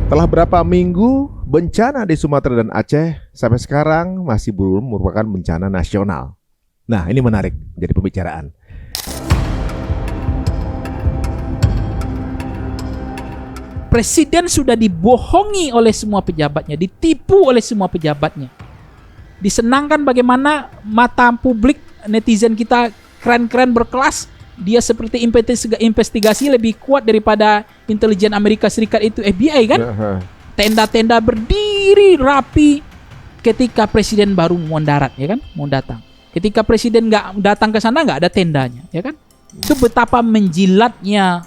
Telah berapa minggu bencana di Sumatera dan Aceh sampai sekarang masih belum merupakan bencana nasional. Nah, ini menarik jadi pembicaraan. Presiden sudah dibohongi oleh semua pejabatnya, ditipu oleh semua pejabatnya. Disenangkan bagaimana mata publik netizen kita keren-keren berkelas. Dia seperti investigasi lebih kuat daripada intelijen Amerika Serikat itu FBI kan. Tenda-tenda berdiri rapi ketika presiden baru mau mendarat ya kan, mau datang. Ketika presiden nggak datang ke sana nggak ada tendanya ya kan. Itu betapa menjilatnya,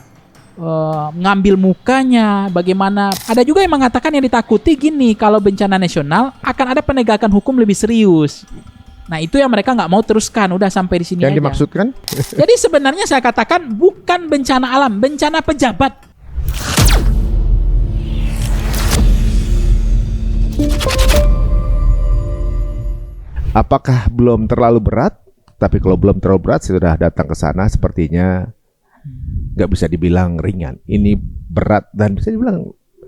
ngambil mukanya. Bagaimana ada juga yang mengatakan yang ditakuti gini, kalau bencana nasional akan ada penegakan hukum lebih serius. Nah itu yang mereka nggak mau teruskan, udah sampai di sini Yang aja. dimaksudkan? Jadi sebenarnya saya katakan bukan bencana alam, bencana pejabat. Apakah belum terlalu berat? Tapi kalau belum terlalu berat, sudah datang ke sana sepertinya nggak bisa dibilang ringan. Ini berat dan bisa dibilang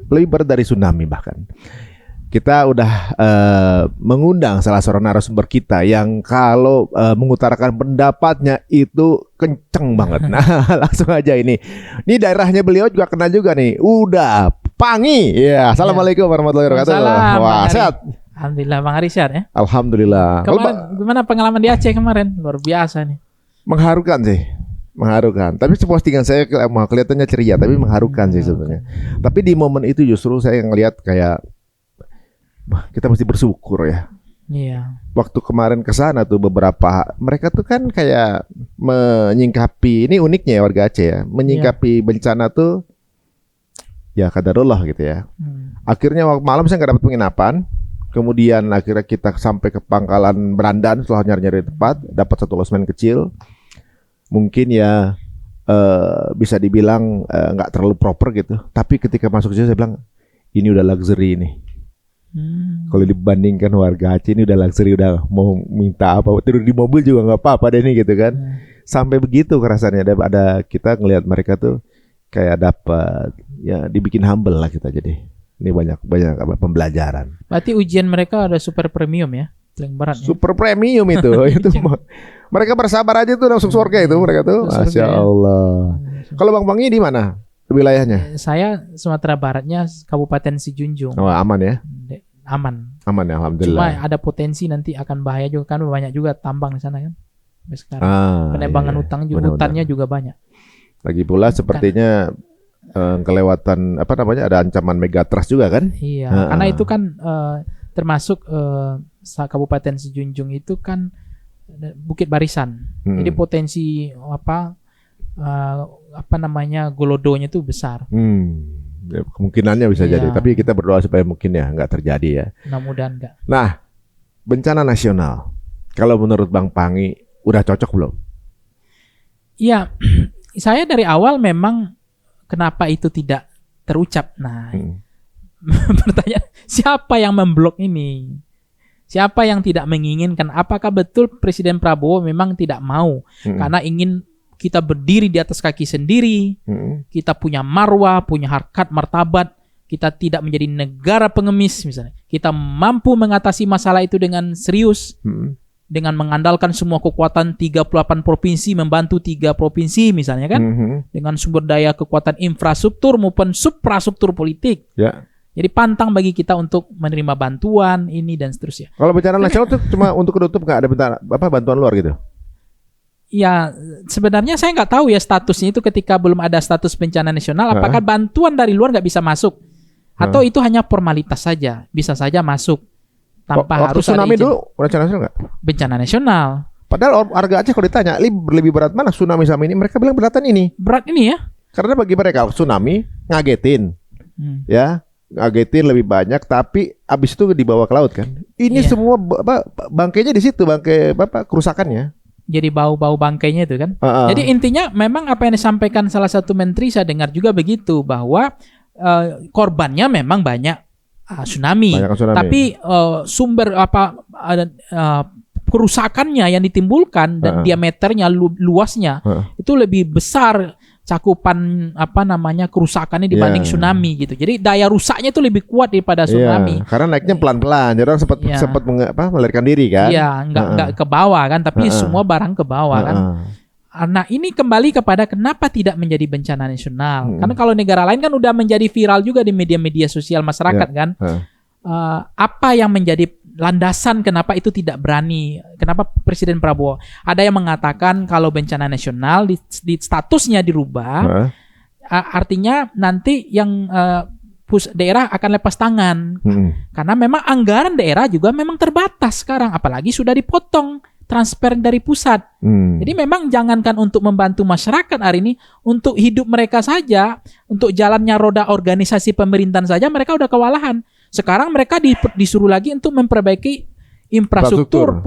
lebih berat dari tsunami bahkan. Kita udah mengundang salah seorang narasumber kita yang kalau mengutarakan pendapatnya itu kenceng banget. Nah, langsung aja ini. Ini daerahnya beliau juga kena juga nih. Udah Pangi. Ya, assalamualaikum warahmatullahi wabarakatuh. Wah, sehat. Alhamdulillah Bang Arsyad ya. Alhamdulillah. Gimana pengalaman di Aceh kemarin? Luar biasa nih. Mengharukan sih. Mengharukan. Tapi postingan saya kelihatannya ceria, tapi mengharukan sih sebenarnya. Tapi di momen itu justru saya ngelihat kayak kita mesti bersyukur ya. Iya. Waktu kemarin ke sana tuh beberapa mereka tuh kan kayak menyingkapi, ini uniknya ya warga Aceh ya, menyingkapi bencana tuh ya qadarullah gitu ya. Akhirnya waktu malam saya nggak dapat penginapan. Kemudian akhirnya kita sampai ke Pangkalan Berandan setelah nyari-nyari tempat, dapat satu losmen kecil. Mungkin ya bisa dibilang nggak terlalu proper gitu. Tapi ketika masuk ke situ saya bilang ini udah luxury nih. Kalau dibandingkan warga Aceh ini udah luxury, udah mau minta apa tidur di mobil juga nggak apa-apa deh nih gitu kan. Sampai begitu kerasannya ada kita ngelihat mereka tuh kayak dapat ya dibikin humble lah kita jadi. Ini banyak pembelajaran. Berarti ujian mereka ada super premium ya, paling berat. Super premium itu. Mereka bersabar aja tuh masuk surga itu mereka tuh. Masya Allah. Kalau Bang Pangi di mana wilayahnya? Saya Sumatera Baratnya Kabupaten Sijunjung. Oh, aman ya? Aman. Aman ya, alhamdulillah. Cuma ada potensi nanti akan bahaya juga kan, banyak juga tambang di sana kan. Sekarang penebangan hutannya juga banyak. Lagi pula sepertinya kelewatan ada ancaman megatrust juga kan? Iya, karena itu kan termasuk Kabupaten Sijunjung itu kan Bukit Barisan. Jadi potensi golodonya itu besar. Ya, kemungkinannya bisa jadi, tapi kita berdoa supaya mungkin ya nggak terjadi ya. Mudah-mudahan nggak. Nah, bencana nasional. Kalau menurut Bang Pangi udah cocok belum? Iya, saya dari awal memang kenapa itu tidak terucap. Nah, pertanyaan siapa yang memblok ini? Siapa yang tidak menginginkan? Apakah betul Presiden Prabowo memang tidak mau karena ingin kita berdiri di atas kaki sendiri, kita punya marwah, punya harkat, martabat, kita tidak menjadi negara pengemis misalnya. Kita mampu mengatasi masalah itu dengan serius, dengan mengandalkan semua kekuatan 38 provinsi, membantu 3 provinsi misalnya kan, dengan sumber daya kekuatan infrastruktur maupun suprastruktur politik. Ya. Jadi pantang bagi kita untuk menerima bantuan ini dan seterusnya. Kalau bencana nasional itu cuma untuk ketutup, nggak ada bantuan luar gitu? Ya sebenarnya saya nggak tahu ya statusnya itu ketika belum ada status bencana nasional, apakah bantuan dari luar nggak bisa masuk atau itu hanya formalitas saja, bisa saja masuk tanpa harus tsunami ada izin. Dulu bencana nasional nggak? Bencana nasional. Padahal warga Aceh kalau ditanya lebih berat mana tsunami sama ini, mereka bilang beratan ini. Berat ini ya? Karena bagi mereka tsunami ngagetin, ya ngagetin lebih banyak, tapi abis itu dibawa ke laut kan. Ini semua bangkainya di situ, bangkai kerusakannya. Jadi bau-bau bangkainya itu kan. Jadi intinya memang apa yang disampaikan salah satu menteri, saya dengar juga begitu bahwa korbannya memang banyak tsunami. Tapi sumber kerusakannya yang ditimbulkan dan diameternya luasnya itu lebih besar cakupan kerusakannya dibanding tsunami gitu. Jadi daya rusaknya itu lebih kuat daripada tsunami. Karena naiknya pelan-pelan. Jadi orang sempat melarikan diri kan? Iya, nggak ke bawah kan, tapi semua barang ke bawah kan. Nah, ini kembali kepada kenapa tidak menjadi bencana nasional. Karena kalau negara lain kan udah menjadi viral juga di media-media sosial masyarakat kan. Apa yang menjadi landasan kenapa itu tidak berani? Kenapa Presiden Prabowo? Ada yang mengatakan kalau bencana nasional di statusnya dirubah, artinya nanti yang daerah akan lepas tangan. Karena memang anggaran daerah juga memang terbatas sekarang, apalagi sudah dipotong transfer dari pusat. Jadi memang jangankan untuk membantu masyarakat hari ini, untuk hidup mereka saja, untuk jalannya roda organisasi pemerintahan saja mereka udah kewalahan. Sekarang mereka disuruh lagi untuk memperbaiki infrastruktur.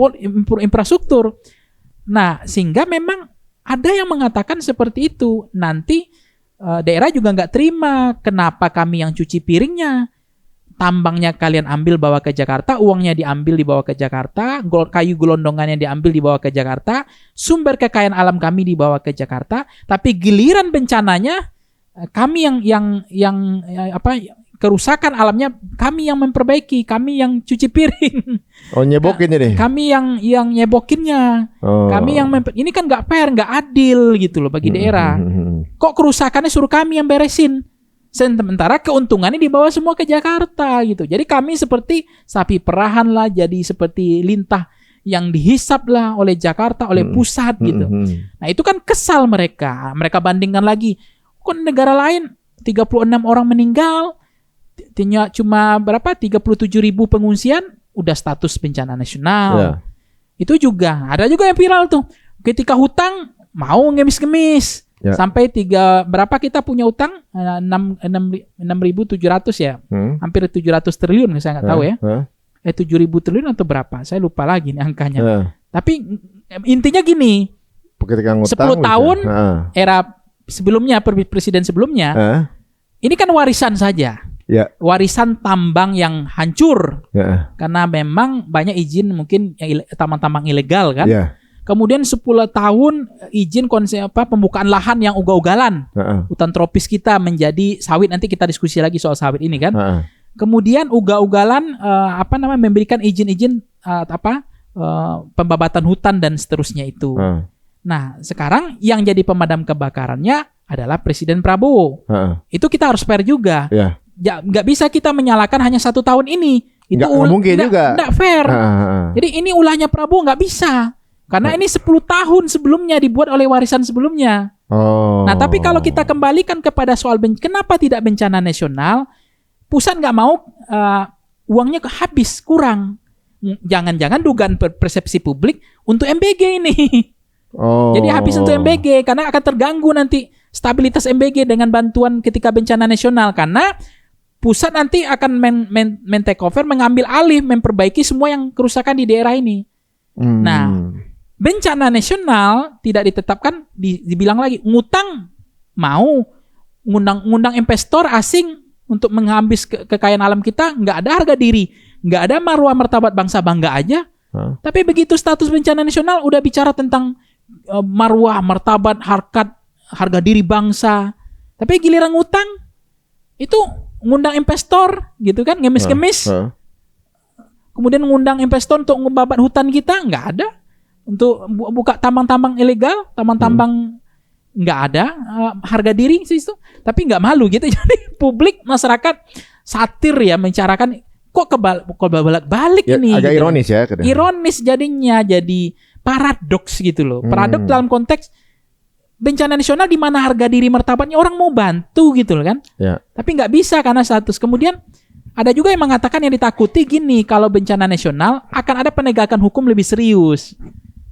Nah, sehingga memang ada yang mengatakan seperti itu. Nanti daerah juga nggak terima. Kenapa kami yang cuci piringnya? Tambangnya kalian ambil bawa ke Jakarta, uangnya diambil dibawa ke Jakarta, kayu gelondongannya diambil dibawa ke Jakarta, sumber kekayaan alam kami dibawa ke Jakarta, tapi giliran bencananya kami yang kerusakan alamnya kami yang memperbaiki, kami yang cuci piring. Oh, nyebokinnya deh. Kami yang nyebokinnya. Kami yang ini kan nggak fair, nggak adil gitu loh bagi daerah. Kok kerusakannya suruh kami yang beresin? Sementara keuntungannya dibawa semua ke Jakarta gitu. Jadi kami seperti sapi perahan lah, jadi seperti lintah yang dihisap lah oleh Jakarta, oleh pusat gitu. Nah itu kan kesal mereka. Mereka bandingkan lagi. Kok negara lain 36 orang meninggal, cuma berapa? 37.000 pengungsian, udah status bencana nasional. Itu juga. Ada juga yang viral tuh. Ketika hutang mau ngemis-ngemis. Sampai berapa kita punya utang? 6.700 ya. Hampir 700 triliun saya nggak tahu ya. 7.000 triliun atau berapa? Saya lupa lagi nih angkanya. Tapi intinya gini. 10 tahun era sebelumnya, presiden sebelumnya. Ini kan warisan saja. Warisan tambang yang hancur. Karena memang banyak izin mungkin tambang-tambang ilegal kan. Kemudian 10 tahun izin pembukaan lahan yang ugal-ugalan. Hutan tropis kita menjadi sawit. Nanti kita diskusi lagi soal sawit ini kan. Kemudian ugal-ugalan memberikan izin-izin pembabatan hutan dan seterusnya itu. Nah, sekarang yang jadi pemadam kebakarannya adalah Presiden Prabowo. Itu kita harus fair juga. Nggak bisa kita menyalahkan hanya 1 tahun ini. Itu nggak mungkin juga. Nggak fair. Jadi ini ulahnya Prabowo nggak bisa. Karena ini 10 tahun sebelumnya dibuat oleh warisan sebelumnya. Nah, tapi kalau kita kembalikan kepada soal kenapa tidak bencana nasional, pusat nggak mau uangnya habis, kurang. Jangan-jangan dugaan persepsi publik untuk MBG ini. Jadi habis untuk MBG, karena akan terganggu nanti stabilitas MBG dengan bantuan ketika bencana nasional. Karena pusat nanti akan take over, mengambil alih, memperbaiki semua yang kerusakan di daerah ini. Nah, bencana nasional tidak ditetapkan, dibilang lagi ngutang, mau ngundang investor asing untuk menghabis kekayaan alam kita, nggak ada harga diri, nggak ada marwah martabat bangsa bangga aja. Tapi begitu status bencana nasional udah bicara tentang marwah martabat harga diri bangsa. Tapi giliran ngutang itu ngundang investor gitu kan, ngemis-ngemis. Kemudian ngundang investor untuk ngebabat hutan kita, nggak ada. Untuk buka tambang-tambang ilegal, tambang-tambang nggak ada harga diri sih itu, tapi nggak malu gitu. Jadi publik masyarakat satir ya mencarakan kok kebalik-balik ini. Agak gitu. Ironis ya. Ironis jadinya, jadi paradoks gitu loh. Paradoks dalam konteks bencana nasional di mana harga diri martabatnya orang mau bantu gitu loh kan. Tapi nggak bisa karena status. Kemudian ada juga yang mengatakan yang ditakuti gini, kalau bencana nasional akan ada penegakan hukum lebih serius.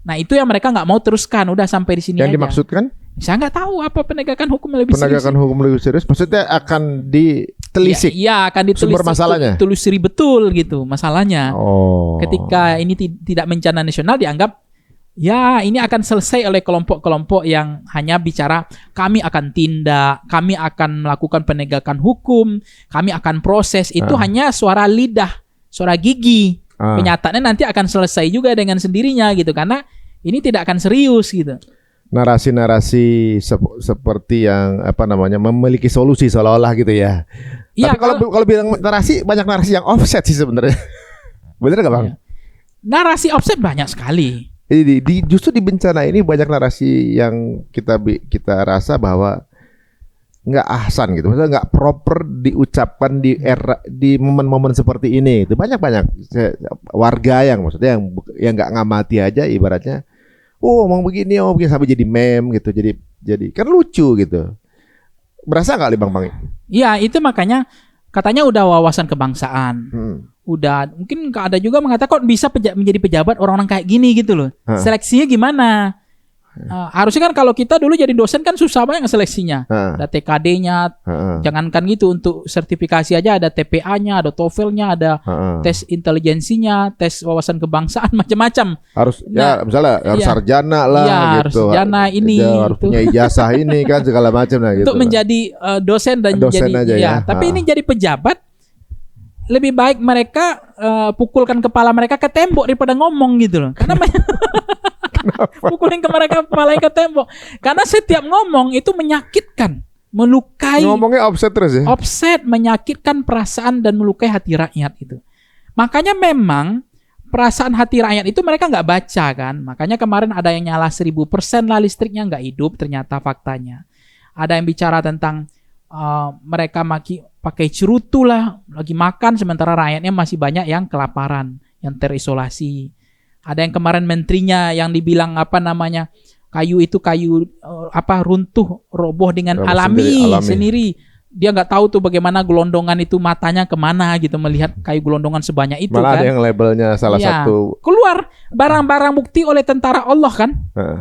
Nah itu yang mereka nggak mau teruskan, udah sampai di sini aja. Yang dimaksudkan? Saya nggak tahu apa penegakan hukum lebih serius. Penegakan hukum lebih serius, maksudnya akan ditelisik. Iya, akan ditelisik. Sumber masalahnya. Telusuri betul gitu masalahnya. Ketika ini tidak bencana nasional dianggap ya ini akan selesai oleh kelompok-kelompok yang hanya bicara kami akan tindak, kami akan melakukan penegakan hukum, kami akan proses. Itu hanya suara lidah, suara gigi. Kenyataannya nanti akan selesai juga dengan sendirinya gitu, karena ini tidak akan serius gitu. narasi-narasi seperti yang apa namanya memiliki solusi seolah-olah gitu ya. Iya, Tapi kalau bilang narasi, banyak narasi yang offset sih sebenarnya. Bener nggak Bang? Iya. Narasi offset banyak sekali. Justru di bencana ini banyak narasi yang kita rasa bahwa nggak ahsan gitu, maksudnya nggak proper diucapkan di momen-momen seperti ini. Itu banyak warga yang maksudnya yang nggak ngamati aja ibaratnya. Oh, ngomong begini sampai jadi meme gitu. Jadi kan lucu gitu. Berasa nggak Bang? Iya, itu makanya katanya udah wawasan kebangsaan. Udah, mungkin ada juga mengatakan kok bisa menjadi pejabat orang-orang kayak gini gitu loh. Seleksinya gimana? Harusnya kan kalau kita dulu jadi dosen kan susah banget seleksinya. Ada TKD-nya, jangankan gitu, untuk sertifikasi aja ada TPA-nya, ada TOEFL-nya, ada tes intelijensinya, tes wawasan kebangsaan, macam-macam. Harus misalnya harus sarjana lah gitu. Harus sarjana ini, harus punya ijazah ini kan segala macam lah gitu. Untuk menjadi dosen dan dosen jadi aja ya. Tapi ini jadi pejabat, lebih baik mereka pukulkan kepala mereka ke tembok daripada ngomong gitu loh. Karena pukulin ke mereka kepala ke tembok. Karena setiap ngomong itu menyakitkan, melukai. Ngomongnya offset terus ya? Offset, menyakitkan perasaan dan melukai hati rakyat itu. Makanya memang perasaan hati rakyat itu mereka nggak baca kan. Makanya kemarin ada yang nyala 1000% lah listriknya nggak hidup, ternyata faktanya. Ada yang bicara tentang mereka pakai cerutu lah, lagi makan, sementara rakyatnya masih banyak yang kelaparan, yang terisolasi. Ada yang kemarin menterinya yang dibilang kayu runtuh, roboh dengan alami sendiri. Dia nggak tahu tuh bagaimana gelondongan itu matanya kemana gitu melihat kayu gelondongan sebanyak itu. Malah kan. Ada yang labelnya salah satu. Keluar barang-barang bukti oleh tentara Allah kan.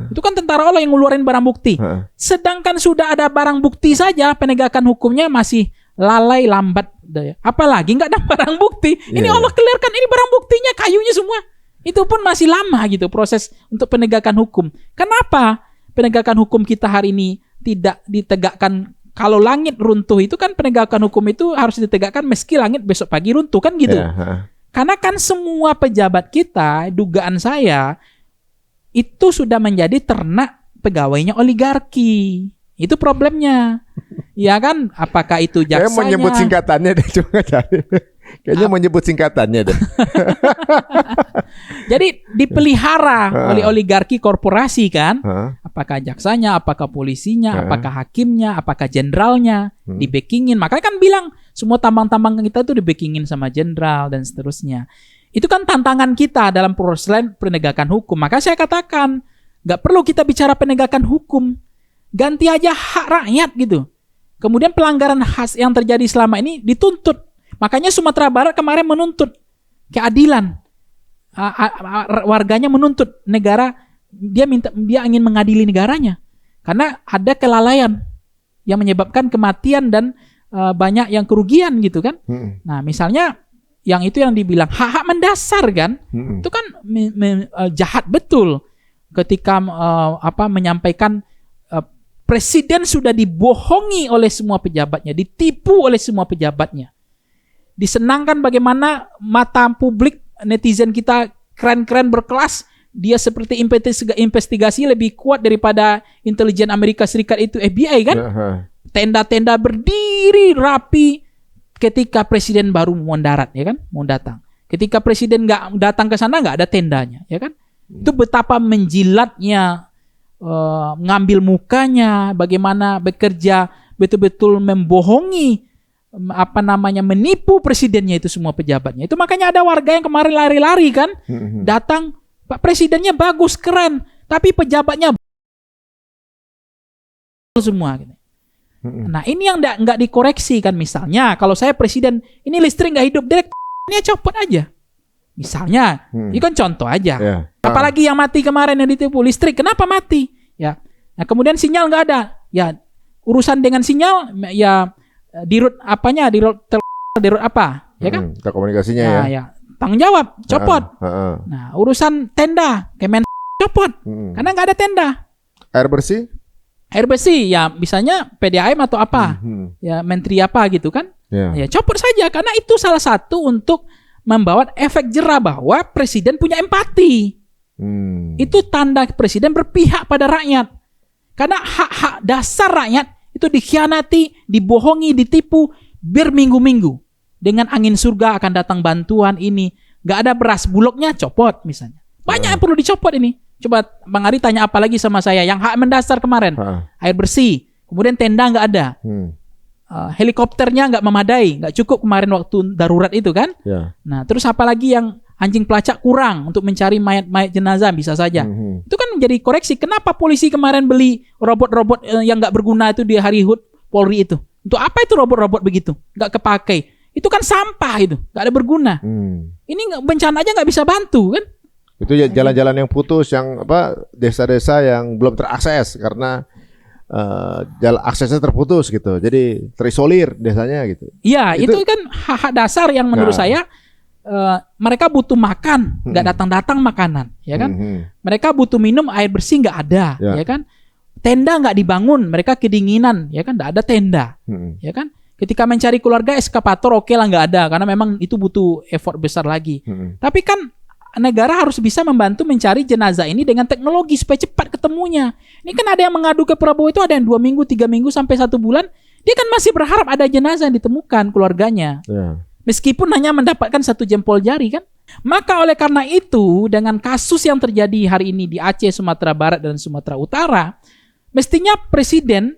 Itu kan tentara Allah yang ngeluarin barang bukti. Sedangkan sudah ada barang bukti saja penegakan hukumnya masih lalai lambat. Apalagi nggak ada barang bukti. Ini Allah clearkan ini barang buktinya kayunya semua. Itu pun masih lama gitu proses untuk penegakan hukum. Kenapa penegakan hukum kita hari ini tidak ditegakkan? Kalau langit runtuh itu kan penegakan hukum itu harus ditegakkan meski langit besok pagi runtuh kan gitu. Karena kan semua pejabat kita, dugaan saya, itu sudah menjadi ternak pegawainya oligarki. Itu problemnya. Ya kan? Apakah itu jaksanya? Saya mau nyebut singkatannya deh, cuma cari. Kayaknya mau nyebut singkatannya deh. Jadi dipelihara oleh oligarki korporasi kan. Apakah jaksanya, apakah polisinya, apakah hakimnya, apakah jenderalnya di-backingin. Makanya kan bilang semua tambang-tambang kita itu di-backingin sama jenderal dan seterusnya. Itu kan tantangan kita dalam proses penegakan hukum. Maka saya katakan gak perlu kita bicara penegakan hukum. Ganti aja hak rakyat gitu. Kemudian pelanggaran hak yang terjadi selama ini dituntut. Makanya Sumatera Barat kemarin menuntut keadilan. Warganya menuntut negara, dia ingin mengadili negaranya. Karena ada kelalaian yang menyebabkan kematian dan banyak yang kerugian gitu kan. Nah, misalnya yang dibilang hak-hak mendasar kan. Itu kan jahat betul ketika menyampaikan presiden sudah dibohongi oleh semua pejabatnya, ditipu oleh semua pejabatnya. Disenangkan bagaimana mata publik netizen kita keren-keren berkelas, dia seperti investigasi lebih kuat daripada intelijen Amerika Serikat itu FBI kan. Tenda-tenda berdiri rapi ketika presiden baru mau mendarat ya kan, mau datang. Ketika presiden nggak datang ke sana nggak ada tendanya ya kan. Itu betapa menjilatnya, ngambil mukanya, bagaimana bekerja betul-betul membohongi, menipu presidennya itu semua pejabatnya. Itu makanya ada warga yang kemarin lari-lari kan, datang, Pak presidennya bagus, keren, tapi pejabatnya semua gitu. Nah ini yang nggak dikoreksi kan. Misalnya kalau saya presiden, ini listrik nggak hidup, direkturnya copot aja. Misalnya, ini kan contoh aja. Apalagi yang mati kemarin yang ditipu listrik, kenapa mati? Ya, nah kemudian sinyal nggak ada. Ya urusan dengan sinyal, ya dirut apanya, dirut apa, ya kan? Telekomunikasinya ya. Tanggung jawab, copot. Nah urusan tenda, Kemen copot, karena nggak ada tenda. Air bersih? Air bersih, ya misalnya PDAM atau apa, ya menteri apa gitu kan? Ya copot saja, karena itu salah satu untuk membawa efek jera bahwa presiden punya empati. Itu tanda presiden berpihak pada rakyat. Karena hak-hak dasar rakyat itu dikhianati, dibohongi, ditipu berminggu-minggu. Dengan angin surga akan datang bantuan ini. Gak ada beras, Bulognya copot misalnya. Banyak yang perlu dicopot ini. Coba Bang Ari tanya apa lagi sama saya. Yang hak mendasar kemarin. Air bersih. Kemudian tenda gak ada. Helikopternya nggak memadai, nggak cukup kemarin waktu darurat itu kan. Nah terus apalagi yang anjing pelacak kurang untuk mencari mayat-mayat jenazah bisa saja. Itu kan menjadi koreksi. Kenapa polisi kemarin beli robot-robot yang nggak berguna itu di hari HUT Polri itu? Untuk apa itu robot-robot begitu? Nggak kepakai. Itu kan sampah itu, nggak ada berguna. Ini bencana aja nggak bisa bantu kan? Itu jalan-jalan yang putus, yang desa-desa yang belum terakses karena jalan aksesnya terputus gitu, jadi terisolir desanya gitu. Iya, itu kan hak dasar yang menurut saya mereka butuh makan, nggak datang-datang makanan, ya kan? Mereka butuh minum, air bersih nggak ada, ya kan? Tenda nggak dibangun, mereka kedinginan, ya kan? Nggak ada tenda, ya kan? Ketika mencari keluarga eskapator oke lah nggak ada, karena memang itu butuh effort besar lagi. Tapi kan negara harus bisa membantu mencari jenazah ini dengan teknologi supaya cepat ketemunya. Ini kan ada yang mengadu ke Prabowo itu ada yang 2 minggu, 3 minggu sampai 1 bulan. Dia kan masih berharap ada jenazah yang ditemukan keluarganya. Meskipun hanya mendapatkan 1 jempol jari kan. Maka oleh karena itu dengan kasus yang terjadi hari ini di Aceh, Sumatera Barat dan Sumatera Utara, mestinya presiden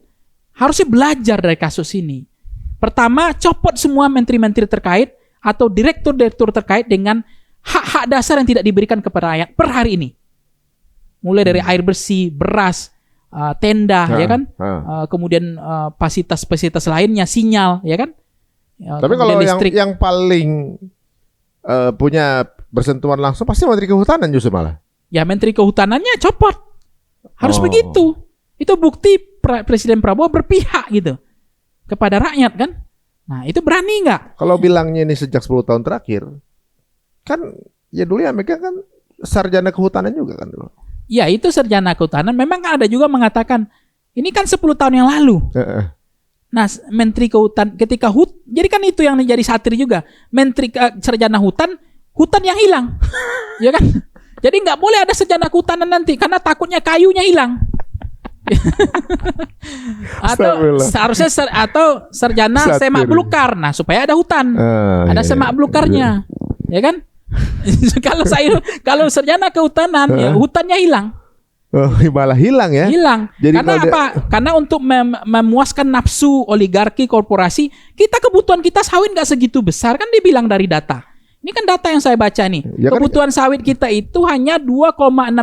harusnya belajar dari kasus ini. Pertama, copot semua menteri-menteri terkait atau direktur-direktur terkait dengan hak-hak dasar yang tidak diberikan kepada rakyat per hari ini. Mulai dari air bersih, beras, tenda, ya kan? Kemudian fasilitas-fasilitas lainnya, sinyal, ya kan? Tapi kalau yang paling punya bersentuhan langsung pasti Menteri Kehutanan justru malah. Ya Menteri Kehutanannya copot. Harus begitu. Itu bukti Presiden Prabowo berpihak gitu kepada rakyat kan? Nah itu berani nggak? Kalau bilangnya ini sejak 10 tahun terakhir, kan ya dulu ya mereka kan sarjana kehutanan juga kan dulu. Ya itu sarjana kehutanan. Memang kan ada juga mengatakan ini kan 10 tahun yang lalu. Nah Menteri Kehutanan ketika jadi kan itu yang menjadi satir juga. Menteri sarjana hutan yang hilang, ya kan? Jadi nggak boleh ada sarjana kehutanan nanti karena takutnya kayunya hilang. Atau seharusnya atau sarjana semak belukar. Nah supaya ada hutan, ada semak belukarnya, ya kan? Kalau sarjana kehutanan ya hutannya hilang. Malah hilang ya. Hilang. Jadi karena apa? Karena untuk memuaskan nafsu oligarki korporasi, kebutuhan kita sawit nggak segitu besar kan dibilang dari data. Ini kan data yang saya baca nih. Ya kebutuhan kan, sawit kita itu hanya 2,6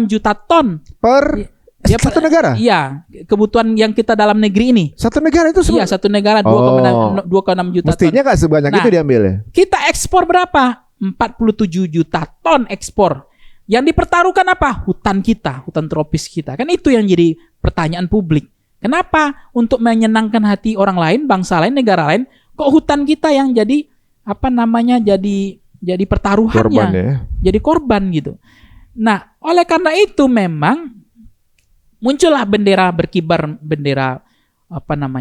juta ton per satu negara. Iya, kebutuhan yang kita dalam negeri ini. Satu negara itu semua. Iya, satu negara 2,6 juta. Mestinya nggak sebanyak itu diambil ya. Kita ekspor berapa? 47 juta ton ekspor. Yang dipertaruhkan apa? Hutan kita, hutan tropis kita. Kan itu yang jadi pertanyaan publik. Kenapa? Untuk menyenangkan hati orang lain, bangsa lain, negara lain, kok hutan kita yang jadi jadi pertaruhannya. Korban ya. Jadi korban gitu. Nah, oleh karena itu memang muncullah bendera berkibar, bendera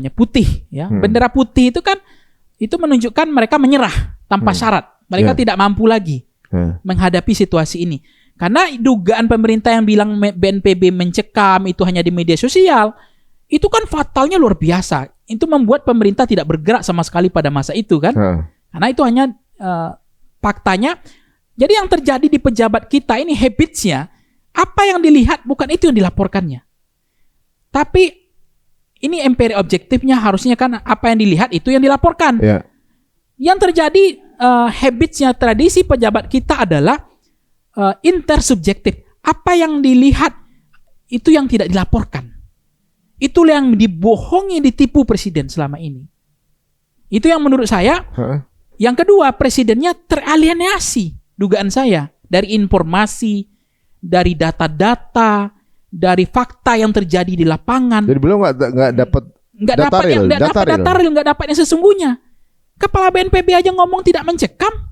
putih ya. Bendera putih itu kan itu menunjukkan mereka menyerah tanpa syarat. Mereka tidak mampu lagi menghadapi situasi ini. Karena dugaan pemerintah yang bilang BNPB mencekam itu hanya di media sosial, itu kan fatalnya luar biasa. Itu membuat pemerintah tidak bergerak sama sekali pada masa itu kan. Karena itu hanya faktanya. Jadi yang terjadi di pejabat kita ini habitsnya, apa yang dilihat bukan itu yang dilaporkannya. Tapi ini empiri objektifnya harusnya kan apa yang dilihat itu yang dilaporkan. Yang terjadi habitsnya tradisi pejabat kita adalah intersubjektif. Apa yang dilihat itu yang tidak dilaporkan. Itulah yang dibohongi, ditipu presiden selama ini. Itu yang menurut saya. Yang kedua, presidennya teralienasi, dugaan saya, dari informasi, dari data-data, dari fakta yang terjadi di lapangan. Jadi beliau nggak dapat data real, nggak dapat yang sesungguhnya. Kepala BNPB aja ngomong tidak mencekam.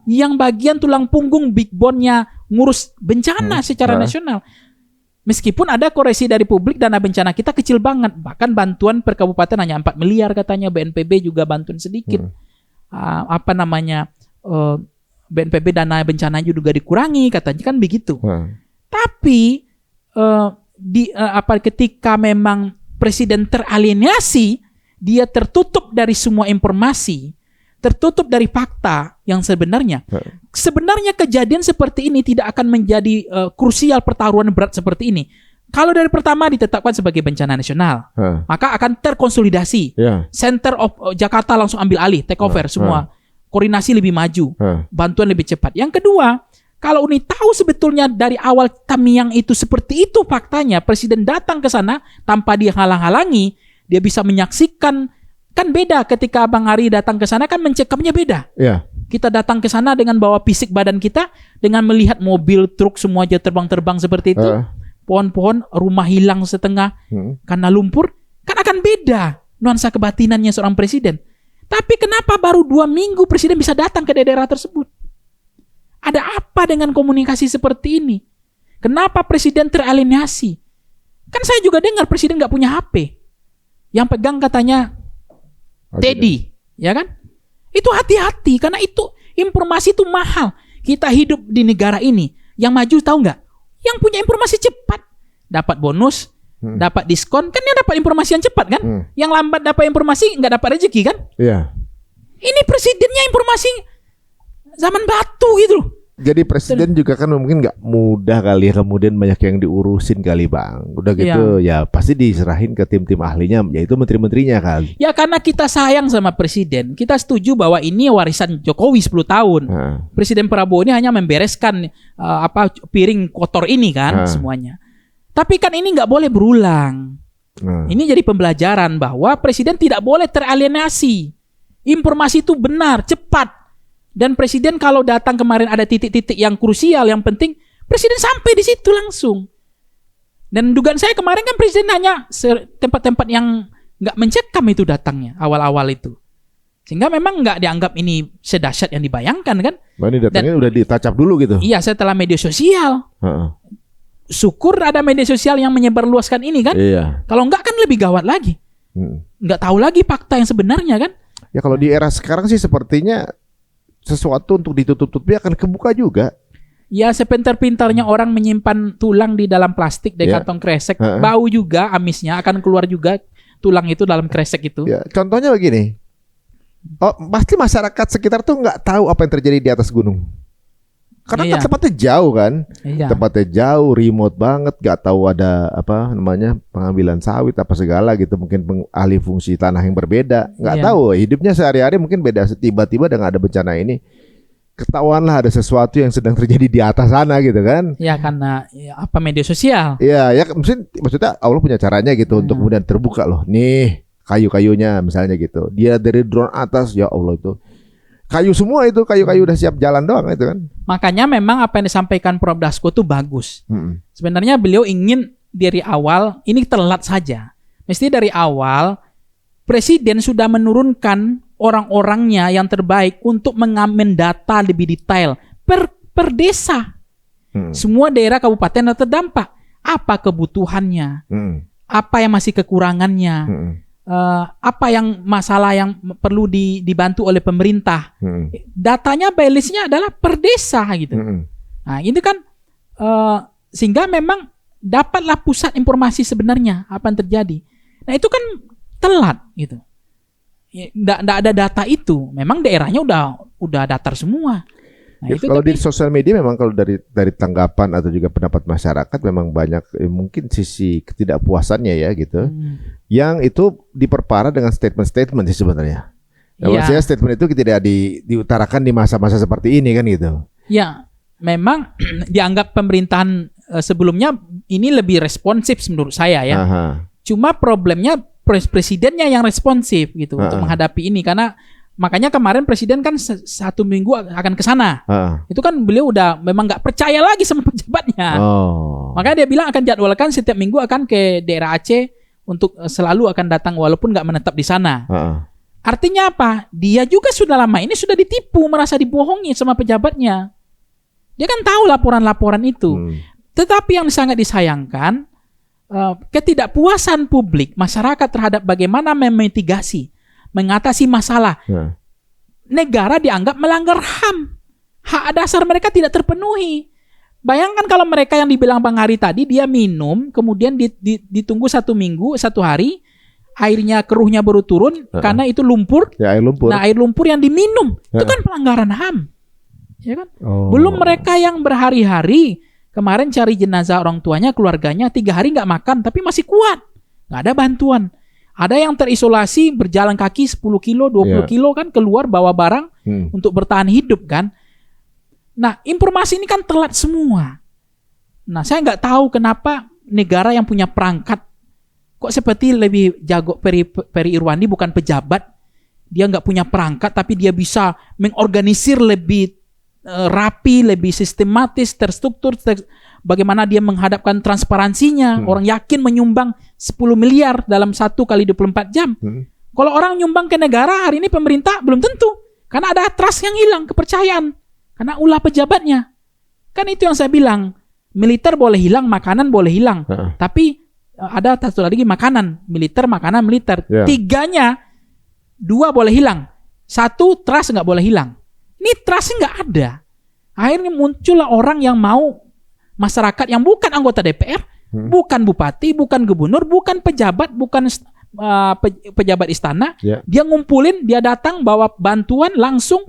Yang bagian tulang punggung big bone-nya ngurus bencana secara nasional. Meskipun ada koreksi dari publik, dana bencana kita kecil banget. Bahkan bantuan per kabupaten hanya 4 miliar katanya. BNPB juga bantuan sedikit. BNPB dana bencana juga dikurangi katanya kan begitu. Tapi ketika memang presiden teralienasi, dia tertutup dari semua informasi, tertutup dari fakta yang sebenarnya. Sebenarnya kejadian seperti ini tidak akan menjadi krusial pertaruhan berat seperti ini. Kalau dari pertama ditetapkan sebagai bencana nasional, maka akan terkonsolidasi. Center of Jakarta langsung ambil alih, take over semua. Koordinasi lebih maju, bantuan lebih cepat. Yang kedua, kalau Uni tahu sebetulnya dari awal Tamiang itu seperti itu faktanya, presiden datang ke sana tanpa dihalang-halangi, dia bisa menyaksikan. Kan beda ketika Bang Ari datang ke sana kan mencekamnya beda. Kita datang ke sana dengan bawa fisik badan kita, dengan melihat mobil, truk semua aja terbang-terbang seperti itu. Pohon-pohon, rumah hilang setengah karena lumpur, kan akan beda nuansa kebatinannya seorang presiden. Tapi kenapa baru 2 minggu presiden bisa datang ke daerah tersebut? Ada apa dengan komunikasi seperti ini? Kenapa presiden teralienasi? Kan saya juga dengar presiden nggak punya HP. Yang pegang katanya Teddy, ya kan? Itu hati-hati karena itu informasi itu mahal. Kita hidup di negara ini, yang maju tahu nggak? Yang punya informasi cepat dapat bonus, dapat diskon, kan dia dapat informasi yang cepat kan? Yang lambat dapat informasi nggak dapat rezeki kan? Ini presidennya informasi zaman batu gitu loh. Jadi presiden juga kan mungkin nggak mudah kali ya, kemudian banyak yang diurusin kali Bang. Udah gitu ya pasti diserahin ke tim-tim ahlinya, yaitu menteri-menterinya kan. Ya karena kita sayang sama presiden, kita setuju bahwa ini warisan Jokowi 10 tahun. Presiden Prabowo ini hanya membereskan piring kotor ini kan semuanya. Tapi kan ini nggak boleh berulang. Ini jadi pembelajaran bahwa presiden tidak boleh teralienasi. Informasi itu benar, cepat. Dan presiden kalau datang kemarin ada titik-titik yang krusial, yang penting, presiden sampai di situ langsung. Dan dugaan saya kemarin kan presiden hanya tempat-tempat yang nggak mencekam itu datangnya awal-awal itu. Sehingga memang nggak dianggap ini sedahsyat yang dibayangkan kan. Ini datangnya udah ditacap dulu gitu. Iya, setelah media sosial. Syukur ada media sosial yang menyebarluaskan ini kan. Kalau nggak kan lebih gawat lagi. Nggak tahu lagi fakta yang sebenarnya kan. Ya kalau di era sekarang sih sepertinya sesuatu untuk ditutup-tutupi akan kebuka juga. Ya sepintar-pintarnya orang menyimpan tulang di dalam plastik dari kantong kresek, bau juga amisnya, akan keluar juga tulang itu dalam kresek itu. Ya, contohnya begini, pasti masyarakat sekitar tuh nggak tahu apa yang terjadi di atas gunung. Karena kan tempatnya jauh kan, tempatnya jauh, remote banget, nggak tahu ada pengambilan sawit apa segala gitu, mungkin alih fungsi tanah yang berbeda, nggak tahu, hidupnya sehari-hari mungkin beda. Tiba-tiba dengan ada bencana ini, ketahuanlah ada sesuatu yang sedang terjadi di atas sana gitu kan? Ya karena media sosial. Ya maksudnya Allah punya caranya gitu untuk kemudian terbuka loh, nih kayu-kayunya misalnya gitu, dia dari drone atas, ya Allah itu. Kayu semua itu, kayu-kayu udah siap jalan doang itu kan. Makanya memang apa yang disampaikan Prof. Dasko itu bagus. Sebenarnya beliau ingin dari awal, ini telat saja. Mesti dari awal, Presiden sudah menurunkan orang-orangnya yang terbaik untuk mengamen data lebih detail per desa. Semua daerah kabupaten yang terdampak. Apa kebutuhannya? Apa yang masih kekurangannya? Apa yang masalah yang perlu dibantu oleh pemerintah. Datanya balance-nya adalah per desa gitu. Nah ini kan sehingga memang dapatlah pusat informasi sebenarnya apa yang terjadi. Nah itu kan telat gitu. Nggak ada data itu. Memang daerahnya udah datar semua. Nah, itu kalau di sosial media memang kalau dari tanggapan atau juga pendapat masyarakat memang banyak mungkin sisi ketidakpuasannya ya gitu. Yang itu diperparah dengan statement-statement sih sebenarnya. Maksudnya statement itu tidak diutarakan di masa-masa seperti ini kan gitu. Ya, memang dianggap pemerintahan sebelumnya ini lebih responsif menurut saya ya. Cuma problemnya presidennya yang responsif gitu untuk menghadapi ini karena makanya kemarin presiden kan 1 minggu akan ke sana. Itu kan beliau udah memang nggak percaya lagi sama pejabatnya. Makanya dia bilang akan jadwalkan setiap minggu akan ke daerah Aceh untuk selalu akan datang walaupun nggak menetap di sana. Artinya apa? Dia juga sudah lama ini sudah ditipu, merasa dibohongi sama pejabatnya. Dia kan tahu laporan-laporan itu. Tetapi yang sangat disayangkan ketidakpuasan publik masyarakat terhadap bagaimana memitigasi, mengatasi masalah. Negara dianggap melanggar HAM. Hak dasar mereka tidak terpenuhi. Bayangkan kalau mereka yang dibilang Bang Hari tadi, dia minum, kemudian ditunggu 1 minggu, 1 hari, airnya keruhnya baru turun karena itu lumpur. Ya, air lumpur. Nah, air lumpur yang diminum itu kan pelanggaran HAM, ya kan? Belum mereka yang berhari-hari kemarin cari jenazah orang tuanya, keluarganya 3 hari nggak makan, tapi masih kuat, nggak ada bantuan. Ada yang terisolasi berjalan kaki 10 kilo, 20 kilo kan keluar bawa barang untuk bertahan hidup kan. Nah, informasi ini kan telat semua. Nah, saya nggak tahu kenapa negara yang punya perangkat kok seperti lebih jago Peri Irwandi, bukan pejabat. Dia nggak punya perangkat, tapi dia bisa mengorganisir lebih rapi, lebih sistematis, terstruktur. Bagaimana dia menghadapkan transparansinya. Orang yakin menyumbang 10 miliar dalam 1 kali 24 jam. Kalau orang nyumbang ke negara, hari ini pemerintah belum tentu. Karena ada trust yang hilang, kepercayaan. Karena ulah pejabatnya. Kan itu yang saya bilang. Militer boleh hilang, makanan boleh hilang. Tapi ada satu lagi makanan. Militer, makanan, militer. 3-nya, 2 boleh hilang. 1, trust nggak boleh hilang. Ini trustnya nggak ada. Akhirnya muncullah orang yang mau, masyarakat yang bukan anggota DPR, bukan bupati, bukan gubernur, bukan pejabat, bukan pejabat istana. Dia ngumpulin, dia datang bawa bantuan langsung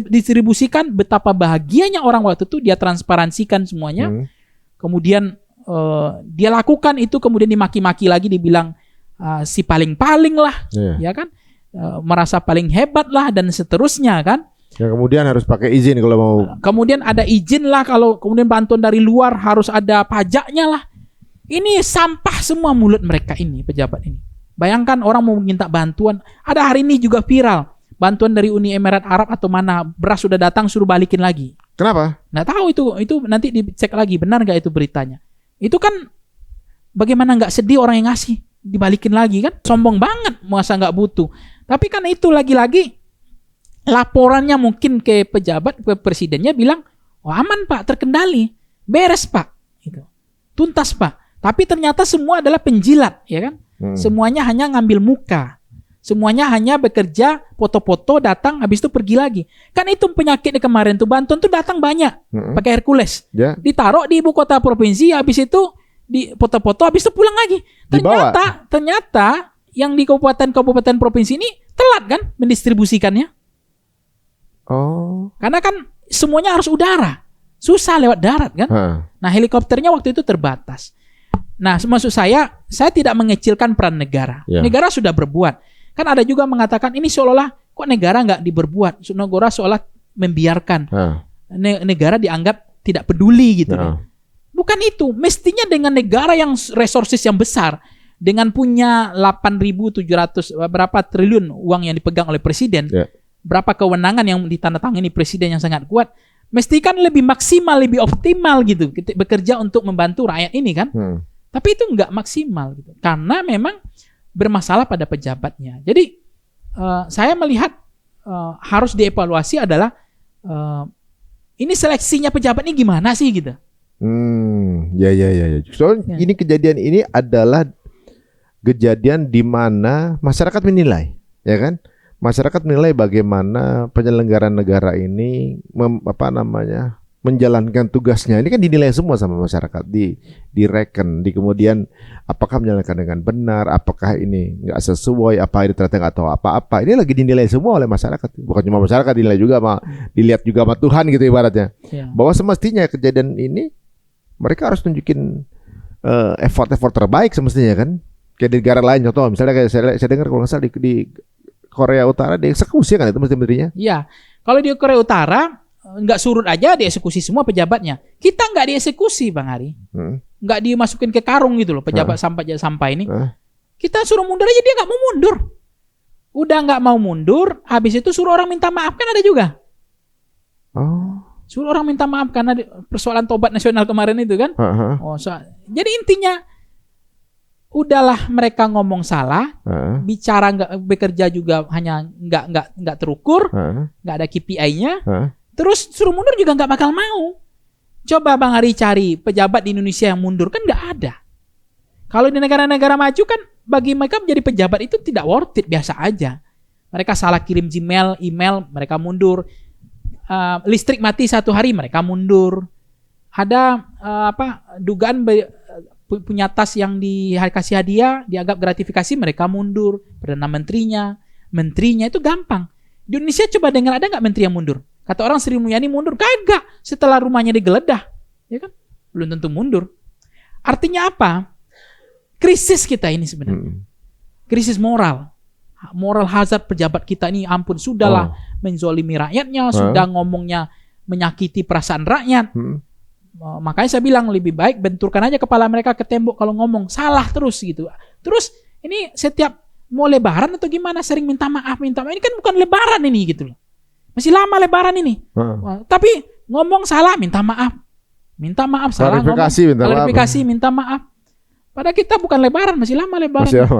distribusikan. Betapa bahagianya orang waktu itu, dia transparansikan semuanya. Kemudian dia lakukan itu, kemudian dimaki-maki lagi, dibilang si paling-paling lah, ya kan, merasa paling hebat lah, dan seterusnya kan. Ya, kemudian harus pakai izin kalau mau. Kemudian ada izin lah, kalau kemudian bantuan dari luar harus ada pajaknya lah. Ini sampah semua mulut mereka ini, pejabat ini. Bayangkan orang mau minta bantuan, ada hari ini juga viral. Bantuan dari Uni Emirat Arab atau mana, beras sudah datang suruh balikin lagi. Kenapa? Nggak tahu itu nanti dicek lagi benar nggak itu beritanya. Itu kan bagaimana nggak sedih orang yang ngasih dibalikin lagi kan? Sombong banget, masa nggak butuh. Tapi kan itu lagi-lagi laporannya mungkin ke pejabat, ke presidennya bilang, oh aman Pak, terkendali, beres Pak, gitu. Tuntas Pak. Tapi ternyata semua adalah penjilat, ya kan? Semuanya hanya ngambil muka. Semuanya hanya bekerja, foto-foto, datang, habis itu pergi lagi. Kan itu penyakitnya kemarin tuh, bantuan tuh datang banyak, pakai Hercules. Ditaruh di ibu kota provinsi, habis itu di foto-foto, habis itu pulang lagi. Ternyata yang di kabupaten provinsi ini telat kan mendistribusikannya. Karena kan semuanya harus udara, susah lewat darat kan. Nah, helikopternya waktu itu terbatas. Nah, maksud saya tidak mengecilkan peran negara. Negara sudah berbuat. Kan ada juga mengatakan ini seolah-olah kok negara nggak diberbuat, negara seolah membiarkan. Negara dianggap tidak peduli gitu. Bukan itu. Mestinya dengan negara yang resources yang besar, dengan punya 8.700 berapa triliun uang yang dipegang oleh presiden, berapa kewenangan yang ditandatangani presiden yang sangat kuat, mesti kan lebih maksimal, lebih optimal gitu bekerja untuk membantu rakyat ini kan. Tapi itu nggak maksimal gitu. Karena memang bermasalah pada pejabatnya. Jadi saya melihat harus dievaluasi adalah ini seleksinya pejabat ini gimana sih gitu. Ya. Soalnya ini kejadian ini adalah kejadian di mana masyarakat menilai, ya kan? Masyarakat menilai bagaimana penyelenggaraan negara ini menjalankan tugasnya. Ini kan dinilai semua sama masyarakat, direken, kemudian apakah menjalankan dengan benar, apakah ini nggak sesuai, apa ini ternyata nggak tahu apa-apa. Ini lagi dinilai semua oleh masyarakat. Bukan cuma masyarakat, dinilai juga dilihat juga sama Tuhan gitu ibaratnya. Bahwa semestinya kejadian ini mereka harus tunjukin effort terbaik semestinya kan. Kayak di negara lain, contoh misalnya kayak saya dengar kalau nggak salah di Korea Utara dieksekusi kan itu mesti-mestinya. Iya, kalau di Korea Utara nggak surut aja dieksekusi semua pejabatnya. Kita nggak dieksekusi Bang Hari, nggak dimasukin ke karung gitu loh pejabat sampah ini. Kita suruh mundur aja dia nggak mau mundur. Udah nggak mau mundur, habis itu suruh orang minta maaf kan ada juga. Suruh orang minta maaf karena persoalan tobat nasional kemarin itu kan. Jadi intinya udahlah mereka ngomong salah, bicara nggak bekerja juga hanya nggak terukur, nggak ada KPI-nya. Terus suruh mundur juga nggak bakal mau. Coba Bang Hari cari pejabat di Indonesia yang mundur, kan nggak ada. Kalau di negara-negara maju kan bagi mereka menjadi pejabat itu tidak worth it, biasa aja. Mereka salah kirim email, mereka mundur. Listrik mati 1 hari, mereka mundur. ada dugaan punya tas yang dikasih hadiah, dianggap gratifikasi, mereka mundur. Perdana menterinya itu gampang. Di Indonesia coba dengar ada nggak menteri yang mundur? Kata orang Sri Mulyani mundur, kagak. Setelah rumahnya digeledah, ya kan? Belum tentu mundur. Artinya apa? Krisis kita ini sebenarnya. Krisis moral hazard pejabat kita ini, ampun, sudahlah menzolimi rakyatnya, sudah ngomongnya menyakiti perasaan rakyat. Makanya saya bilang lebih baik benturkan aja kepala mereka ke tembok kalau ngomong, salah terus gitu. Terus ini setiap mau lebaran atau gimana sering minta maaf. Ini kan bukan lebaran ini gitu loh. Masih lama lebaran ini. Tapi ngomong salah minta maaf. Salah klarifikasi minta maaf. Padahal kita bukan lebaran, masih lama lebaran. Ya.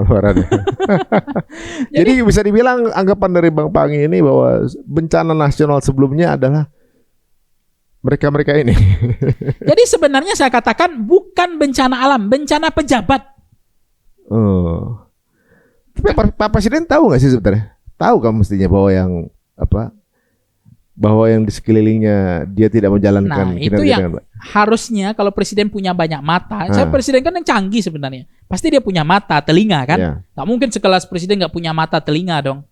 Jadi bisa dibilang anggapan dari Bang Pangi ini bahwa bencana nasional sebelumnya adalah mereka ini. Jadi sebenarnya saya katakan bukan bencana alam, bencana pejabat. Tapi Pak Presiden tahu nggak sih sebenarnya? Tahu kan mestinya bahwa yang di sekelilingnya dia tidak menjalankan. Nah itu yang harusnya kalau presiden punya banyak mata. Saya presiden kan yang canggih sebenarnya. Pasti dia punya mata, telinga kan. Nggak mungkin sekelas presiden nggak punya mata, telinga dong.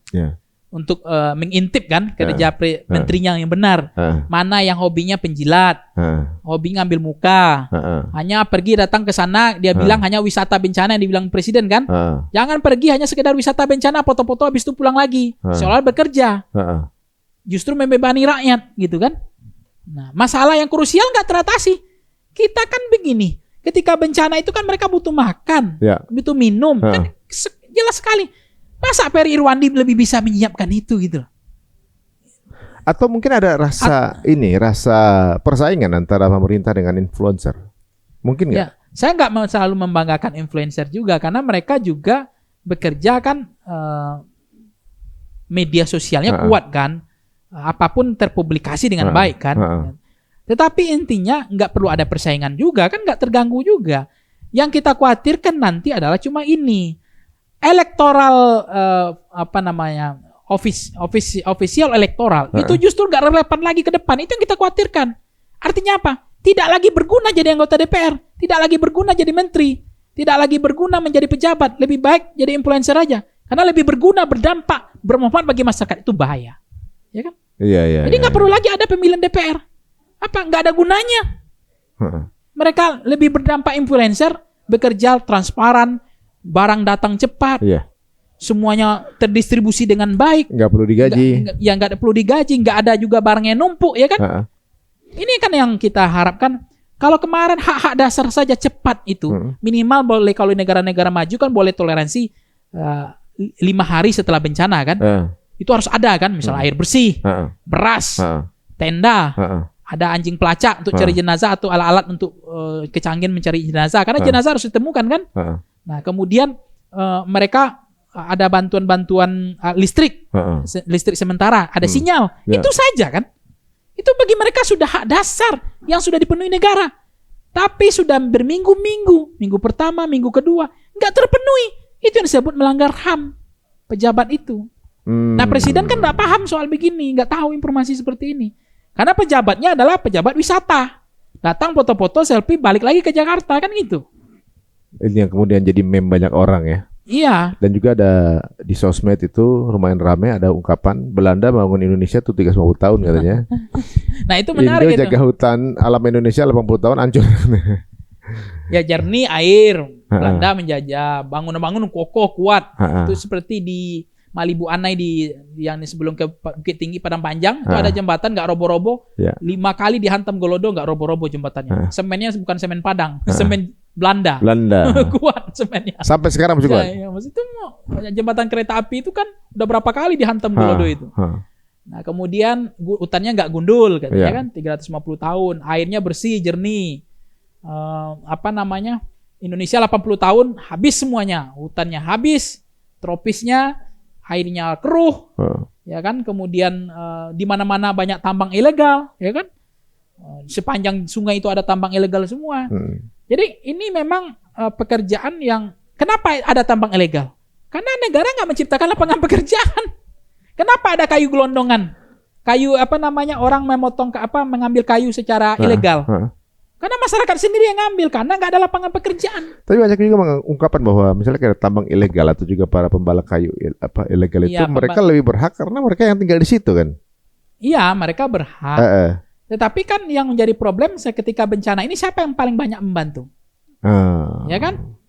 Untuk mengintip kan kerja menterinya yang benar. Mana yang hobinya penjilat, hobi ngambil muka, hanya pergi datang ke sana, dia bilang hanya wisata bencana yang dibilang presiden kan. Jangan pergi hanya sekedar wisata bencana, foto-foto habis itu pulang lagi. Seolah bekerja. Justru membebani rakyat gitu kan. Nah, masalah yang krusial nggak teratasi. Kita kan begini, ketika bencana itu kan mereka butuh makan, butuh minum, kan jelas sekali. Masa Peri Irwandi lebih bisa menyiapkan itu gitu loh. Atau mungkin ada rasa persaingan antara pemerintah dengan influencer. Mungkin nggak? Ya, saya nggak selalu membanggakan influencer juga, karena mereka juga bekerja kan, media sosialnya kuat kan. Apapun terpublikasi dengan baik kan. Tetapi intinya nggak perlu ada persaingan juga kan, nggak terganggu juga. Yang kita khawatirkan nanti adalah cuma ini elektoral official elektoral itu justru nggak relevan lagi ke depan. Itu yang kita khawatirkan. Artinya apa? Tidak lagi berguna jadi anggota DPR, tidak lagi berguna jadi menteri, tidak lagi berguna menjadi pejabat. Lebih baik jadi influencer aja, karena lebih berguna, berdampak, bermanfaat bagi masyarakat. Itu bahaya. Ya kan? Iya. Jadi nggak perlu lagi ada pemilihan DPR. Nggak ada gunanya. Mereka lebih berdampak influencer, bekerja transparan, barang datang cepat, semuanya terdistribusi dengan baik. Nggak perlu digaji. Nggak perlu digaji, nggak ada juga barangnya numpuk, ya kan? Ini kan yang kita harapkan. Kalau kemarin hak-hak dasar saja cepat itu, minimal boleh, kalau negara-negara maju kan boleh toleransi 5 hari setelah bencana kan. Itu harus ada kan, misalnya air bersih, beras, tenda, ada anjing pelacak untuk cari jenazah atau alat-alat untuk kecanggihan mencari jenazah, karena jenazah harus ditemukan kan. Nah kemudian mereka ada bantuan listrik, listrik sementara, ada sinyal, itu saja kan. Itu bagi mereka sudah hak dasar yang sudah dipenuhi negara. Tapi sudah berminggu-minggu, minggu pertama, minggu kedua, nggak terpenuhi. Itu yang disebut melanggar HAM pejabat itu. Nah presiden kan nggak paham soal begini, nggak tahu informasi seperti ini. Karena pejabatnya adalah pejabat wisata, datang foto-foto selfie balik lagi ke Jakarta kan gitu. Ini yang kemudian jadi meme banyak orang ya. Iya. Dan juga ada di sosmed itu lumayan ramai ada ungkapan Belanda bangun Indonesia tuh 350 tahun katanya. Nah itu menarik. Indo jaga hutan alam Indonesia 80 tahun hancur. Ya jernih air, Belanda menjajah, bangunan-bangunan kokoh kuat. Itu seperti di Malibu Anai di yang sebelum ke Bukit Tinggi Padang Panjang itu ada jembatan nggak robo-robo, 5 kali dihantam Golodo nggak robo-robo jembatannya. Semennya bukan semen Padang, semen Belanda. Kuat semennya. Sampai sekarang masih kuat. Ya, maksud itu jembatan kereta api itu kan udah berapa kali dihantam Golodo itu. Nah kemudian hutannya nggak gundul katanya kan 350 tahun, airnya bersih jernih. Indonesia 80 tahun habis semuanya, hutannya habis, tropisnya, airnya keruh, ya kan. Kemudian di mana-mana banyak tambang ilegal, ya kan. Sepanjang sungai itu ada tambang ilegal semua. Jadi ini memang pekerjaan yang kenapa ada tambang ilegal? Karena negara nggak menciptakan lapangan pekerjaan. Kenapa ada kayu gelondongan? Kayu orang memotong mengambil kayu secara ilegal. Karena masyarakat sendiri yang ngambil karena nggak ada lapangan pekerjaan. Tapi banyak juga mengungkapkan bahwa misalnya kayak tambang ilegal atau juga para pembala kayu ilegal itu Iya, mereka lebih berhak karena mereka yang tinggal di situ kan. Iya, mereka berhak. Tetapi kan yang menjadi problem ketika bencana ini siapa yang paling banyak membantu? Ya kan?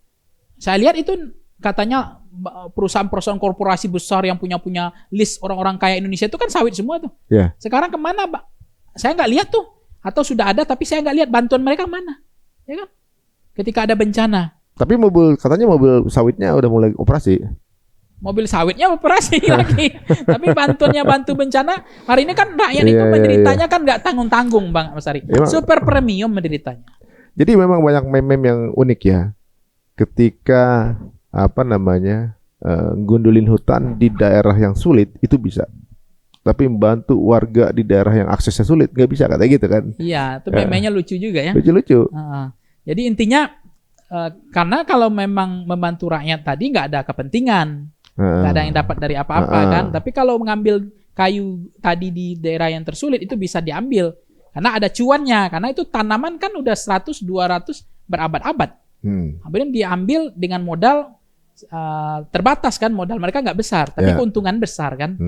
Saya lihat itu katanya perusahaan-perusahaan korporasi besar yang punya list orang-orang kaya Indonesia itu kan sawit semua tuh. Yeah. Sekarang kemana, Pak? Saya nggak lihat tuh. Atau sudah ada tapi saya nggak lihat bantuan mereka mana. Ya kan? Ketika ada bencana. Tapi katanya mobil sawitnya udah mulai operasi. Mobil sawitnya operasi lagi. Tapi bantuannya bantu bencana. Hari ini kan rakyat itu menderitanya kan nggak tanggung-tanggung, Bang Mas Ari. Super premium menderitanya. Jadi memang banyak meme yang unik ya. Ketika gundulin hutan di daerah yang sulit itu bisa. Tapi membantu warga di daerah yang aksesnya sulit nggak bisa, katanya gitu kan. Iya, itu meme-nya lucu juga ya. Lucu-lucu. Jadi intinya karena kalau memang membantu rakyat tadi nggak ada kepentingan, nggak ada yang dapat dari apa-apa kan. Tapi kalau mengambil kayu tadi di daerah yang tersulit itu bisa diambil karena ada cuannya. Karena itu tanaman kan udah 100-200 berabad-abad. Kemudian diambil dengan modal terbatas kan, modal mereka nggak besar, tapi keuntungan besar kan.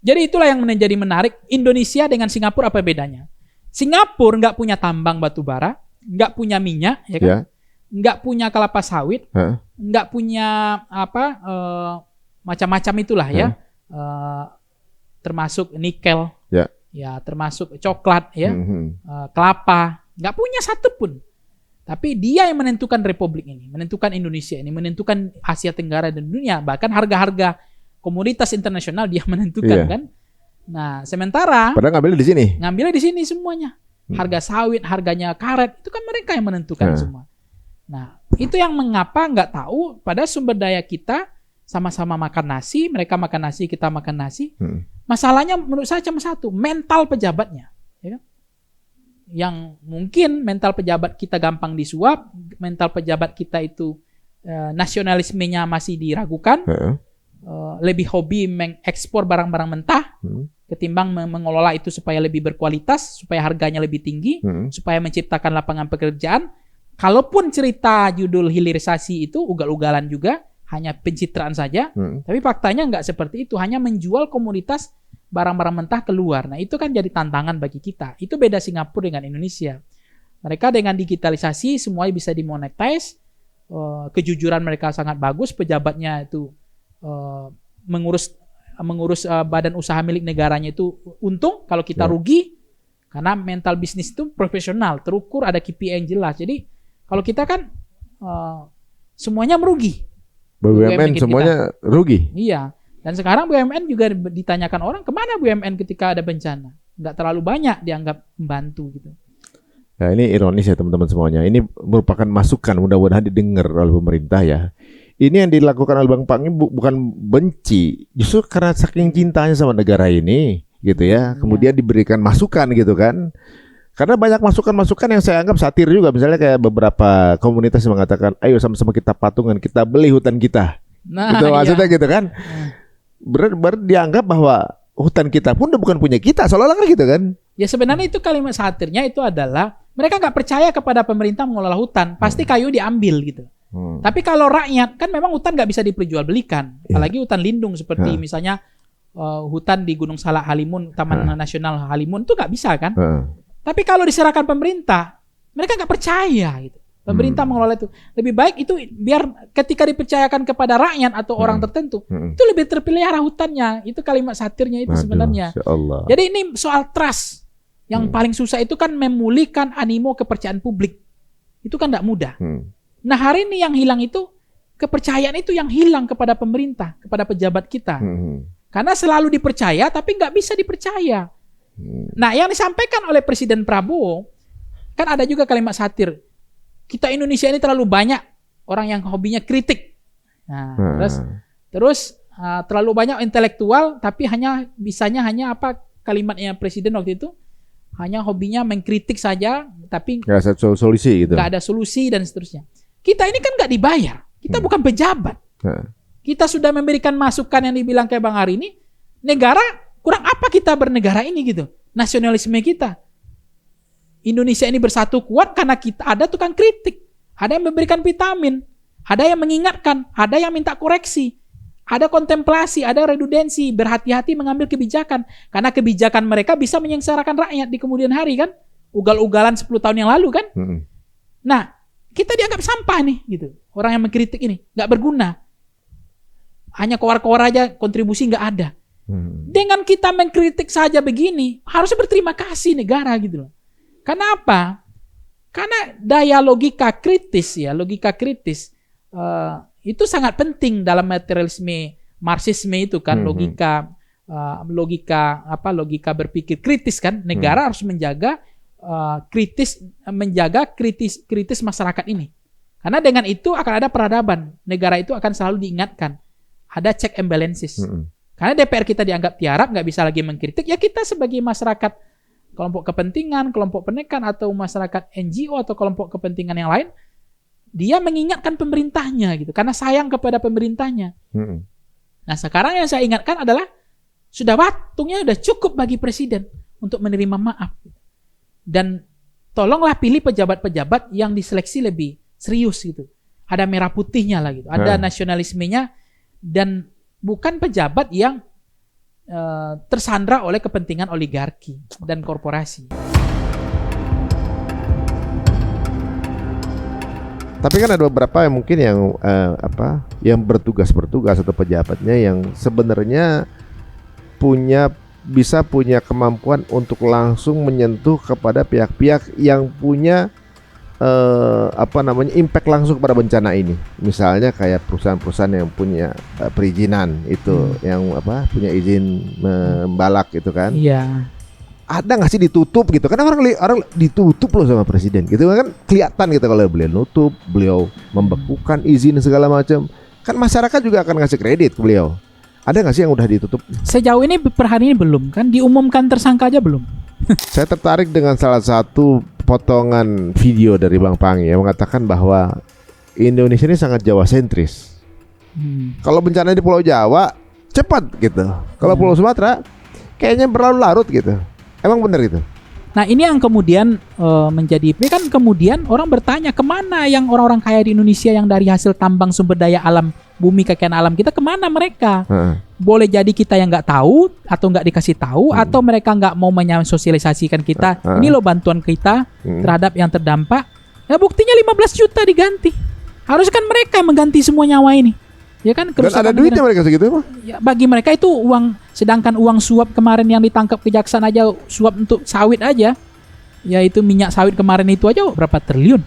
Jadi itulah yang menjadi menarik. Indonesia dengan Singapura apa bedanya? Singapura nggak punya tambang batu bara, nggak punya minyak, ya kan? Nggak punya kelapa sawit, nggak punya macam-macam itulah ya, termasuk nikel, ya termasuk coklat, ya, kelapa, nggak punya satupun. Tapi dia yang menentukan republik ini, menentukan Indonesia ini, menentukan Asia Tenggara dan dunia, bahkan harga-harga komoditas internasional dia menentukan kan. Nah, sementara padahal ngambilnya di sini semuanya. Harga sawit, harganya karet, itu kan mereka yang menentukan semua. Nah, itu yang mengapa nggak tahu pada sumber daya kita sama-sama makan nasi, mereka makan nasi, kita makan nasi. Masalahnya menurut saya cuma satu, mental pejabatnya, ya kan? Yang mungkin mental pejabat kita gampang disuap, mental pejabat kita itu nasionalismenya masih diragukan, lebih hobi mengekspor barang-barang mentah ketimbang mengelola itu supaya lebih berkualitas, supaya harganya lebih tinggi, supaya menciptakan lapangan pekerjaan. Kalaupun cerita judul hilirisasi itu ugal-ugalan juga, hanya pencitraan saja, tapi faktanya nggak seperti itu, hanya menjual komoditas barang-barang mentah keluar. Nah, itu kan jadi tantangan bagi kita. Itu beda Singapura dengan Indonesia. Mereka dengan digitalisasi semuanya bisa dimonetize, kejujuran mereka sangat bagus, pejabatnya itu mengurus badan usaha milik negaranya itu untung, kalau kita rugi, karena mental bisnis itu profesional, terukur, ada KPI yang jelas. Jadi kalau kita kan semuanya merugi. BUMN semuanya rugi. Iya. Dan sekarang BUMN juga ditanyakan orang, kemana BUMN ketika ada bencana? Nggak terlalu banyak dianggap membantu gitu. Ya, ini ironis ya teman-teman semuanya. Ini merupakan masukan, mudah-mudahan didengar oleh pemerintah ya. Ini yang dilakukan oleh Bang Pang ini bukan benci, justru karena saking cintanya sama negara ini gitu ya. Kemudian diberikan masukan gitu kan. Karena banyak masukan-masukan yang saya anggap satir juga. Misalnya kayak beberapa komunitas yang mengatakan, ayo sama-sama kita patungan, kita beli hutan kita. Nah, gitu maksudnya gitu kan. Dianggap bahwa hutan kita pun udah bukan punya kita, seolah-olah kan gitu kan. Ya sebenarnya itu kalimat satirnya itu adalah mereka nggak percaya kepada pemerintah mengelola hutan, pasti kayu diambil gitu. Tapi kalau rakyat kan memang hutan nggak bisa diperjualbelikan, apalagi hutan lindung seperti misalnya hutan di Gunung Salak Halimun, Taman Nasional Halimun itu nggak bisa kan. Tapi kalau diserahkan pemerintah, mereka nggak percaya gitu. Pemerintah mengelola itu. Lebih baik itu biar ketika dipercayakan kepada rakyat atau orang tertentu, itu lebih terpelihara hutannya. Itu kalimat satirnya itu sebenarnya. Jadi ini soal trust. Yang paling susah itu kan memulihkan animo kepercayaan publik. Itu kan tidak mudah. Nah hari ini yang hilang itu, kepercayaan itu yang hilang kepada pemerintah, kepada pejabat kita. Karena selalu dipercaya tapi nggak bisa dipercaya. Nah yang disampaikan oleh Presiden Prabowo, kan ada juga kalimat satir. Kita Indonesia ini terlalu banyak orang yang hobinya kritik. Nah, terus terlalu banyak intelektual tapi bisanya hanya apa kalimatnya Presiden waktu itu? Hanya hobinya mengkritik saja tapi nggak ada solusi gitu. Nggak ada solusi dan seterusnya. Kita ini kan nggak dibayar. Kita bukan pejabat. Kita sudah memberikan masukan yang dibilang kayak Bang Ari ini. Negara kurang apa kita bernegara ini gitu? Nasionalisme kita. Indonesia ini bersatu kuat karena kita ada tukang kritik, ada yang memberikan vitamin, ada yang mengingatkan, ada yang minta koreksi, ada kontemplasi, ada redundansi, berhati-hati mengambil kebijakan karena kebijakan mereka bisa menyengsarakan rakyat di kemudian hari kan, ugal-ugalan 10 tahun yang lalu kan. Nah, kita dianggap sampah nih gitu, orang yang mengkritik ini nggak berguna, hanya koar-koar aja, kontribusi nggak ada. Dengan kita mengkritik saja begini, harusnya berterima kasih negara gitu loh. Kenapa? Karena daya logika kritis ya, logika kritis itu sangat penting dalam materialisme Marxisme itu kan, logika berpikir kritis kan. Negara harus menjaga kritis masyarakat ini. Karena dengan itu akan ada peradaban. Negara itu akan selalu diingatkan. Ada check and balances. Karena DPR kita dianggap tiarap, nggak bisa lagi mengkritik, ya kita sebagai masyarakat kelompok kepentingan, kelompok penekan, atau masyarakat NGO atau kelompok kepentingan yang lain, dia mengingatkan pemerintahnya gitu, karena sayang kepada pemerintahnya. Nah sekarang yang saya ingatkan adalah sudah waktunya, sudah cukup bagi presiden untuk menerima maaf. Dan tolonglah pilih pejabat-pejabat yang diseleksi lebih serius gitu. Ada merah putihnya lah gitu, ada nasionalismenya, dan bukan pejabat yang tersandra oleh kepentingan oligarki dan korporasi. Tapi kan ada beberapa yang mungkin yang bertugas atau pejabatnya yang sebenarnya bisa punya kemampuan untuk langsung menyentuh kepada pihak-pihak yang punya impact langsung kepada bencana ini. Misalnya kayak perusahaan-perusahaan yang punya perizinan itu, yang punya izin membalak itu kan. Iya. Ada nggak sih ditutup gitu? Karena orang ditutup loh sama presiden gitu kan, kelihatan gitu kalau beliau nutup, beliau membekukan izin segala macam. Kan masyarakat juga akan ngasih kredit ke beliau. Ada nggak sih yang udah ditutup? Sejauh ini per hari ini belum kan, diumumkan tersangka aja belum. Saya tertarik dengan salah satu potongan video dari Bang Pangi yang mengatakan bahwa Indonesia ini sangat Jawa sentris. Kalau bencana di Pulau Jawa cepat gitu. Kalau Pulau Sumatera kayaknya berlarut-larut gitu. Emang benar itu? Nah ini yang kemudian menjadi, kan kemudian orang bertanya kemana yang orang-orang kaya di Indonesia yang dari hasil tambang sumber daya alam, bumi kekayaan alam kita, kemana mereka? Boleh jadi kita yang nggak tahu atau nggak dikasih tahu, atau mereka nggak mau menyosialisasikan kita. Ini loh bantuan kita terhadap yang terdampak. Ya buktinya 15 juta diganti. Harus kan mereka yang mengganti semua nyawa ini. Ya kan, dan ada duitnya mereka segitu mah. Ya, bagi mereka itu uang, sedangkan uang suap kemarin yang ditangkap kejaksaan aja, suap untuk sawit aja, yaitu minyak sawit kemarin itu aja berapa triliun.